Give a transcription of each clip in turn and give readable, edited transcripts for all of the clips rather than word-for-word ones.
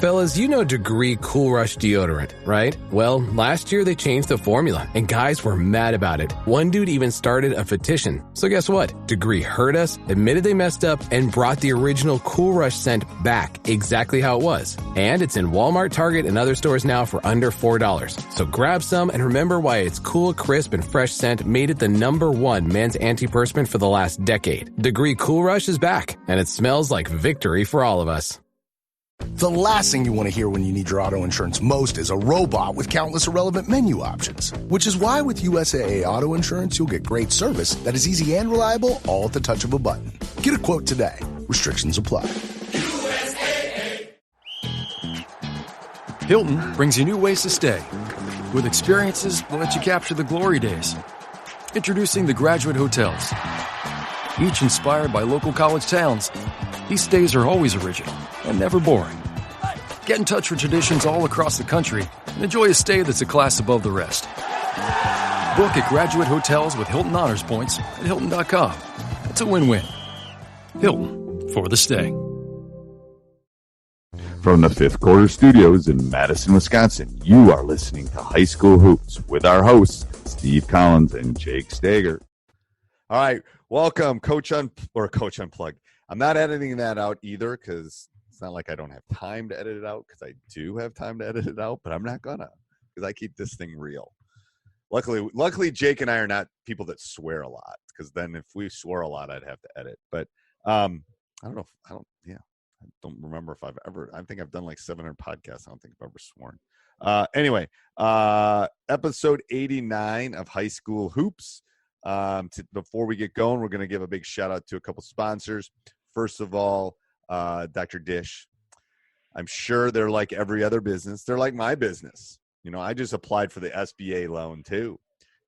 Fellas, you know Degree Cool Rush deodorant, right? Well, last year they changed the formula, and guys were mad about it. One dude even started a petition. So guess what? Degree heard us, admitted they messed up, and brought the original Cool Rush scent back exactly how it was. And it's in Walmart, Target, and other stores now for under $4. So grab some and remember why its cool, crisp, and fresh scent made it the #1 men's antiperspirant for the last decade. Degree Cool Rush is back, and it smells like victory for all of us. The last thing you want to hear when you need your auto insurance most is a robot with countless irrelevant menu options. Which is why with USAA Auto Insurance, you'll get great service that is easy and reliable, all at the touch of a button. Get a quote today. Restrictions apply. USAA. Hilton brings you new ways to stay, with experiences that let you capture the glory days. Introducing the Graduate Hotels. Each inspired by local college towns, these stays are always original and never boring. Get in touch with traditions all across the country and enjoy a stay that's a class above the rest. Book at Graduate Hotels with Hilton Honors Points at Hilton.com. It's a win-win. Hilton, for the stay. From the Fifth Quarter Studios in Madison, Wisconsin, you are listening to High School Hoops with our hosts, Steve Collins and Jake Steger. All right, welcome, Coach Unplugged. I'm not editing that out either because it's not like I don't have time to edit it out, because I do have time to edit it out, but I'm not gonna, because I keep this thing real. Luckily, Jake and I are not people that swear a lot, because then if we swore a lot, I'd have to edit. But I don't remember if I've ever. I think I've done like 700 podcasts. I don't think I've ever sworn. Anyway, episode 89 of High School Hoops. Before we get going, we're going to give a big shout out to a couple sponsors. First of all, Dr. Dish. I'm sure they're like every other business. They're like my business. You know, I just applied for the SBA loan too.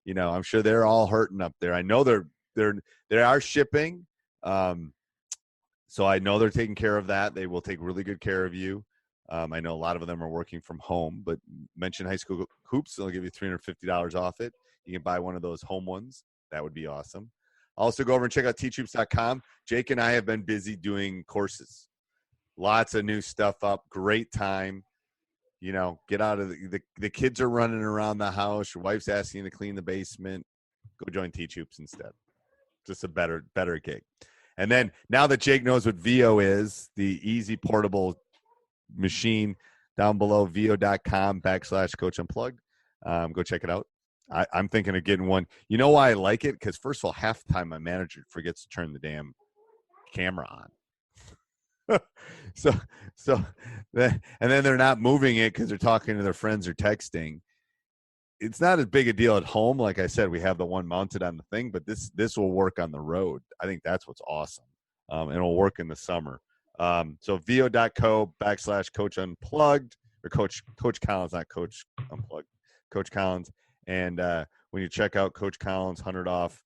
You know, I'm sure they're all hurting up there. I know they are shipping. So I know they're taking care of that. They will take really good care of you. I know a lot of them are working from home, but mention High School Hoops. They'll give you $350 off it. You can buy one of those home ones. That would be awesome. Also, go over and check out teachhoops.com. Jake and I have been busy doing courses. Lots of new stuff up. Great time. You know, get out of the kids are running around the house. Your wife's asking you to clean the basement. Go join Teach Hoops instead. Just a better gig. And then now that Jake knows what VO is, the easy portable machine down below, vo.com/Coach Unplugged. Go check it out. I'm thinking of getting one. You know why I like it? Because first of all, half the time my manager forgets to turn the damn camera on. And then they're not moving it because they're talking to their friends or texting. It's not as big a deal at home. Like I said, we have the one mounted on the thing, but this will work on the road. I think that's what's awesome. And it'll work in the summer. So vo.co/Coach Unplugged, or Coach Collins, not Coach Unplugged, Coach Collins. And when you check out Coach Collins, 100 off,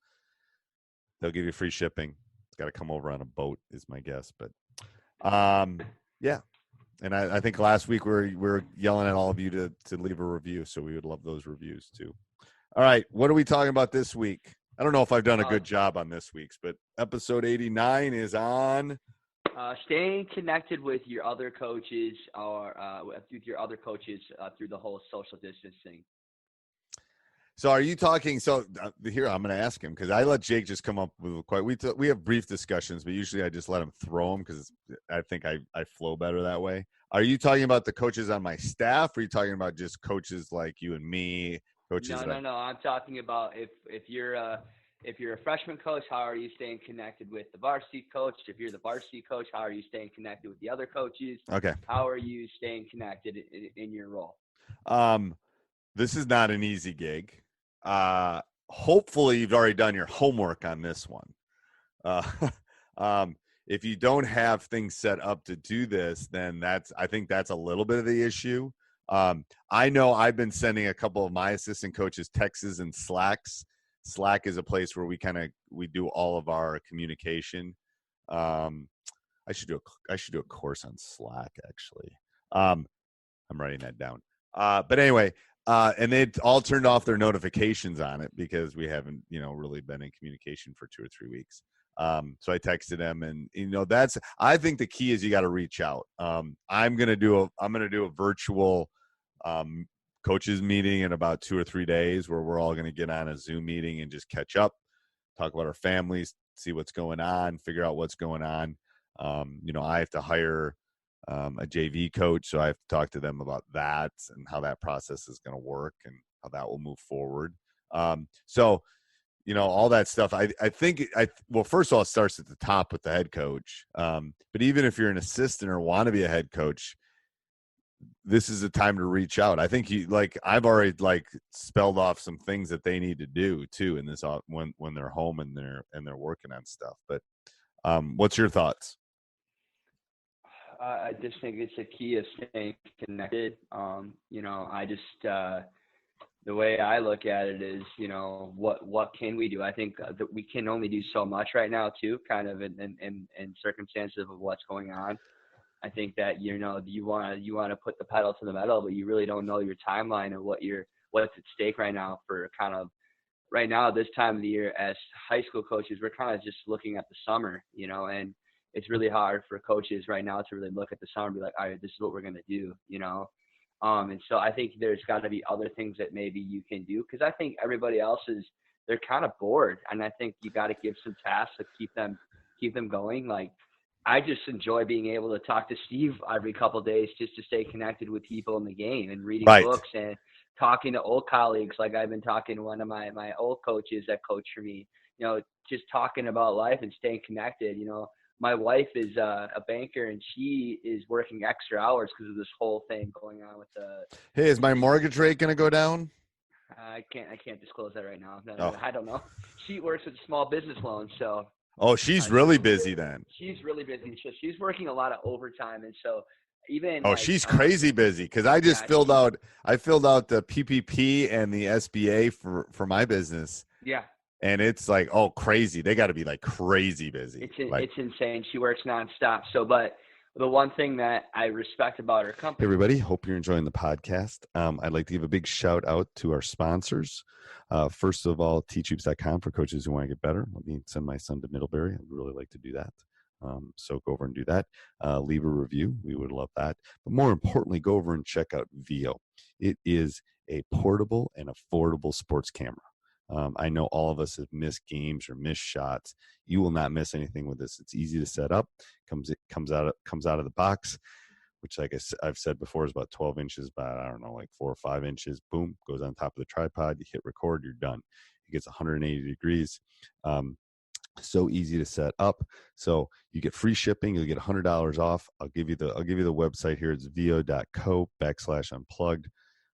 they'll give you free shipping. It's got to come over on a boat is my guess. But yeah. And I think last week we were yelling at all of you to leave a review. So we would love those reviews too. All right. What are we talking about this week? I don't know if I've done a good job on this week's, but episode 89 is on staying connected with your other coaches or with your other coaches through the whole social distancing. So are you talking? So here I'm going to ask him, because I let Jake just come up with we have brief discussions, but usually I just let him throw them because I think I flow better that way. Are you talking about the coaches on my staff? Or are you talking about just coaches like you and me? Coaches? No. I'm talking about if you're a freshman coach, how are you staying connected with the varsity coach? If you're the varsity coach, how are you staying connected with the other coaches? Okay. How are you staying connected in your role? This is not an easy gig. Hopefully you've already done your homework on this one. If you don't have things set up to do this, then I think that's a little bit of the issue. I know I've been sending a couple of my assistant coaches texts and Slacks. Slack is a place where we do all of our communication. I should do a course on Slack, actually. I'm writing that down. But anyway, and they all turned off their notifications on it because we haven't, really been in communication for 2 or 3 weeks. So I texted him, and I think the key is you got to reach out. I'm gonna do a virtual coaches meeting in about 2 or 3 days where we're all gonna get on a Zoom meeting and just catch up, talk about our families, see what's going on, figure out what's going on. I have to hire a JV coach, so I have to talk to them about that and how that process is going to work and how that will move forward. All that stuff. I think first of all, it starts at the top with the head coach. But even if you're an assistant or want to be a head coach, this is a time to reach out. I think I've already spelled off some things that they need to do too in this when they're home and they're working on stuff. But what's your thoughts? I just think it's a key of staying connected. I just the way I look at it is, what can we do? I think that we can only do so much right now too, kind of in circumstances of what's going on. I think that, you want to put the pedal to the metal, but you really don't know your timeline of what's at stake right now for kind of right now, this time of the year as high school coaches, we're kind of just looking at the summer, and it's really hard for coaches right now to really look at the summer and be like, all right, this is what we're going to do, and so I think there's got to be other things that maybe you can do, because I think everybody else they're kind of bored, and I think you got to give some tasks to keep them going. Like, I just enjoy being able to talk to Steve every couple of days just to stay connected with people in the game and reading books and talking to old colleagues. Like, I've been talking to one of my old coaches that coach for me, just talking about life and staying connected. My wife is a banker, and she is working extra hours because of this whole thing going on with Hey, is my mortgage rate going to go down? I can't disclose that right now. Oh. I don't know. She works with small business loans, so. Oh, she's really busy then. She's really busy. So she's working a lot of overtime, and so even. Oh, she's crazy busy, because I just filled out the PPP and the SBA for my business. Yeah. And it's crazy. They got to be crazy busy. It's insane. She works nonstop. So, but the one thing that I respect about her company. Hey, everybody, hope you're enjoying the podcast. I'd like to give a big shout out to our sponsors. First of all, teachhoops.com for coaches who want to get better. Let me send my son to Middlebury. I'd really like to do that. So go over and do that. Leave a review. We would love that. But more importantly, go over and check out VIO. It is a portable and affordable sports camera. I know all of us have missed games or missed shots. You will not miss anything with this. It's easy to set up. Comes out of the box, which, like I've said before, is about 12 inches by, I don't know, 4 or 5 inches. Boom, goes on top of the tripod. You hit record, you're done. It gets 180 degrees. So easy to set up. So you get free shipping. You'll get $100 off. I'll give you the website here. It's vo.co/unplugged.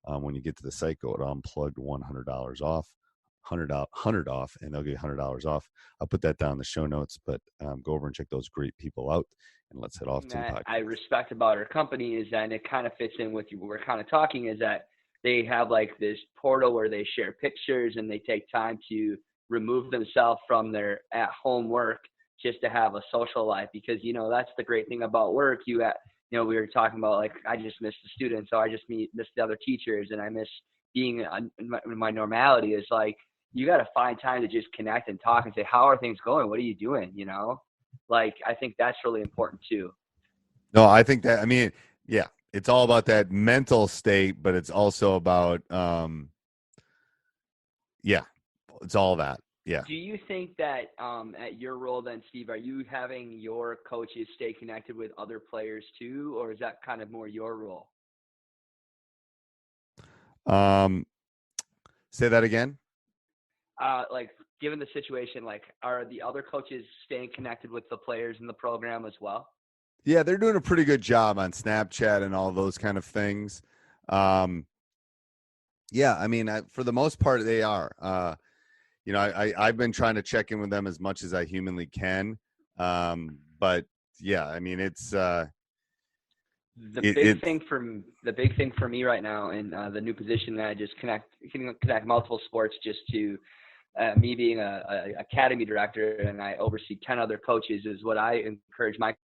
When you get to the site, go to unplugged, $100 off. $100 off, and they'll get $100 off. I'll put that down in the show notes, but go over and check those great people out, and let's head off to the podcast. I respect about our company is that, and it kind of fits in with what we're kind of talking, is that they have this portal where they share pictures and they take time to remove themselves from their at-home work just to have a social life, because that's the great thing about work. We were talking about I just miss the students, so I just miss the other teachers, and I miss being in my normality. Is you got to find time to just connect and talk and say, how are things going? What are you doing? I think that's really important too. No, I think that, yeah, it's all about that mental state, but it's also about, it's all that. Yeah. Do you think that at your role then, Steve, are you having your coaches stay connected with other players too, or is that kind of more your role? Say that again. Given the situation, are the other coaches staying connected with the players in the program as well? Yeah, they're doing a pretty good job on Snapchat and all those kind of things. For the most part, they are. I've been trying to check in with them as much as I humanly can. But yeah, it's the big thing for me right now in the new position that I just connect multiple sports just to me being a academy director, and I oversee 10 other coaches, is what I encourage my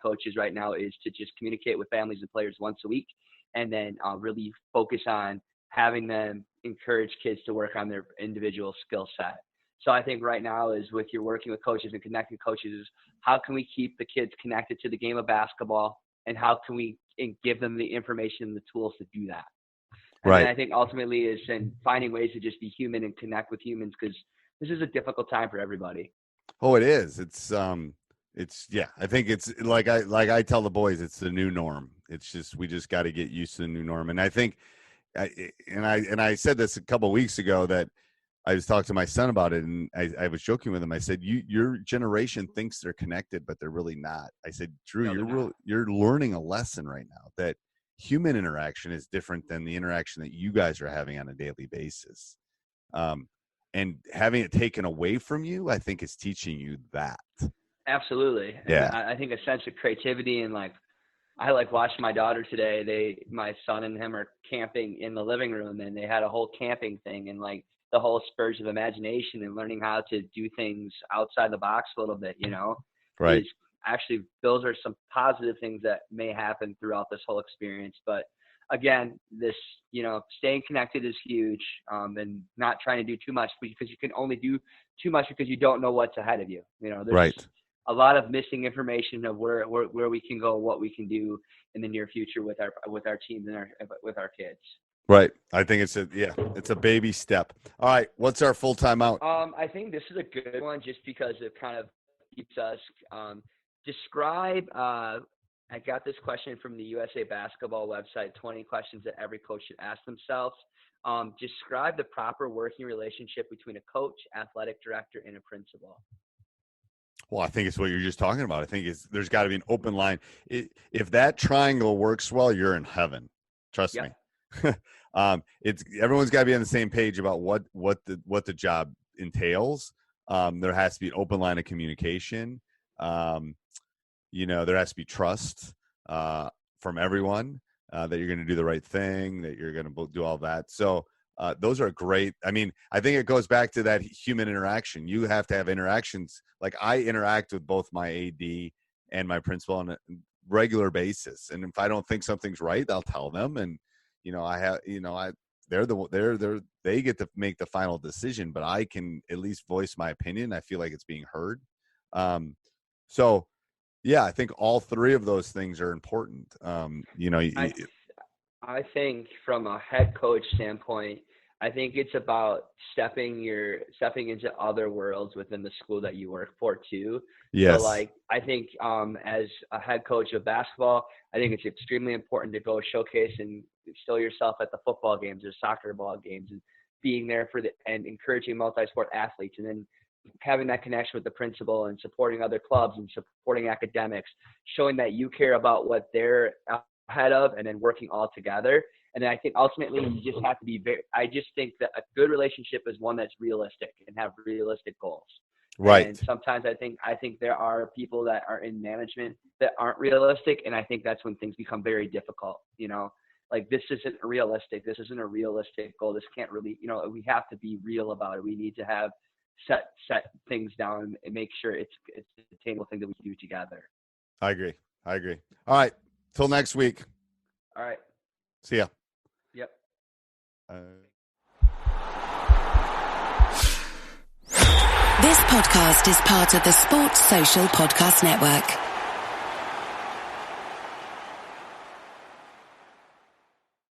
coaches right now is to just communicate with families and players once a week, and then really focus on having them encourage kids to work on their individual skill set. So I think right now is with your working with coaches and connecting coaches is how can we keep the kids connected to the game of basketball, and how can we give them the information and the tools to do that? And Right. I think ultimately is in finding ways to just be human and connect with humans, because this is a difficult time for everybody. Oh, it is. It's yeah. I think it's like I tell the boys, it's the new norm. It's just we just got to get used to the new norm. And I think, I said this a couple of weeks ago that I was talking to my son about it, and I was joking with him. I said, your generation thinks they're connected, but they're really not. I said, Drew, you're learning a lesson right now that human interaction is different than the interaction that you guys are having on a daily basis. And having it taken away from you, I think is teaching you that. Absolutely. Yeah. And I think a sense of creativity, and I watched my daughter today. My son and him are camping in the living room, and they had a whole camping thing, and the whole spurge of imagination and learning how to do things outside the box a little bit, Right. Actually, those are some positive things that may happen throughout this whole experience. But again, this, staying connected is huge, and not trying to do too much, because you can only do too much because you don't know what's ahead of you. There's Right. a lot of missing information of where we can go, what we can do in the near future with our teams and with our kids. Right. I think it's a baby step. All right. What's our full time out? I think this is a good one just because it kind of keeps us, describe, I got this question from the USA Basketball website, 20 questions that every coach should ask themselves. Describe the proper working relationship between a coach, athletic director, and a principal. Well, I think it's what you're just talking about. I think there's got to be an open line. If that triangle works well, you're in heaven. Trust me. Everyone's got to be on the same page about what the job entails. There has to be an open line of communication. There has to be trust from everyone that you're going to do the right thing, that you're going to do all that. So those are great. I mean, I think it goes back to that human interaction. You have to have interactions. Like I interact with both my AD and my principal on a regular basis. And if I don't think something's right, I'll tell them. And, they get to make the final decision, but I can at least voice my opinion. I feel like it's being heard. So yeah, I think all three of those things are important. I think from a head coach standpoint, I think it's about stepping into other worlds within the school that you work for too. Yes. So I think as a head coach of basketball, I think it's extremely important to go showcase and show yourself at the football games or soccer ball games, and being there and encouraging multi-sport athletes, and then having that connection with the principal and supporting other clubs and supporting academics, showing that you care about what they're ahead of, and then working all together. And then I think ultimately you just have to I just think that a good relationship is one that's realistic and have realistic goals. Right. And sometimes I think there are people that are in management that aren't realistic. And I think that's when things become very difficult, this isn't realistic. This isn't a realistic goal. This can't really, we have to be real about it. We need to have set things down and make sure it's an attainable thing that we do together. I agree. All right. Till next week. All right. See ya. Yep. This podcast is part of the Sports Social Podcast Network.